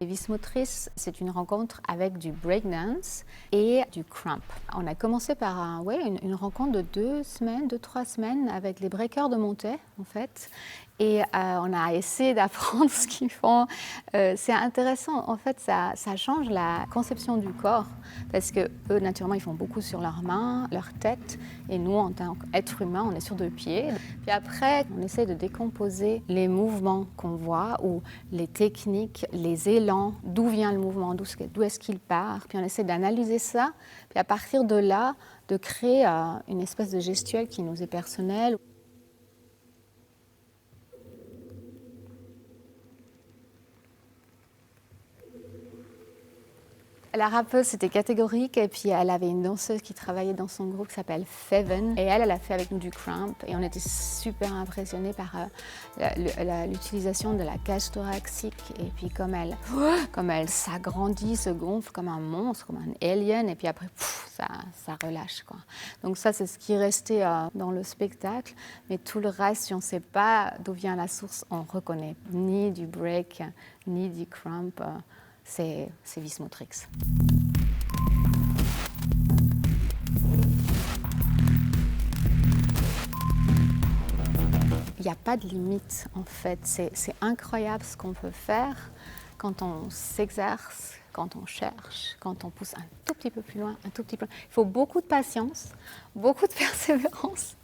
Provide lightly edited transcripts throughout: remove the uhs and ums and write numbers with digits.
Les vis motrices, c'est une rencontre avec du breakdance et du crump. On a commencé par une rencontre de 2, 3 semaines avec les breakers de Montaix, en fait. Et on a essayé d'apprendre ce qu'ils font. C'est intéressant, en fait, ça change la conception du corps. Parce que eux, naturellement, ils font beaucoup sur leurs mains, leur tête. Et nous, en tant qu'êtres humains, on est sur 2 pieds. Puis après, on essaie de décomposer les mouvements qu'on voit ou les techniques, les élans, d'où vient le mouvement, d'où est-ce qu'il part. Puis on essaie d'analyser ça. Puis à partir de là, de créer une espèce de gestuelle qui nous est personnelle. La rappeuse, c'était catégorique, et puis elle avait une danseuse qui travaillait dans son groupe qui s'appelle Feven, et elle a fait avec nous du crump, et on était super impressionnés par l'utilisation de la cage thoracique, et puis comme elle s'agrandit, se gonfle comme un monstre, comme un alien, et puis après, ça relâche, quoi. Donc ça, c'est ce qui est resté dans le spectacle, mais tout le reste, si on ne sait pas d'où vient la source, on ne reconnaît ni du break, ni du crump. C'est vis motrix. Il n'y a pas de limite, en fait. C'est incroyable ce qu'on peut faire quand on s'exerce, quand on cherche, quand on pousse un tout petit peu plus loin, un tout petit peu. Il faut beaucoup de patience, beaucoup de persévérance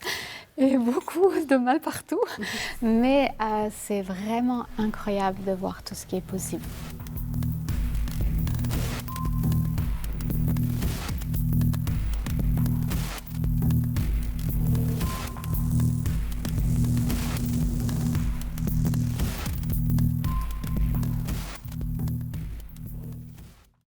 et beaucoup de mal partout. Mais c'est vraiment incroyable de voir tout ce qui est possible.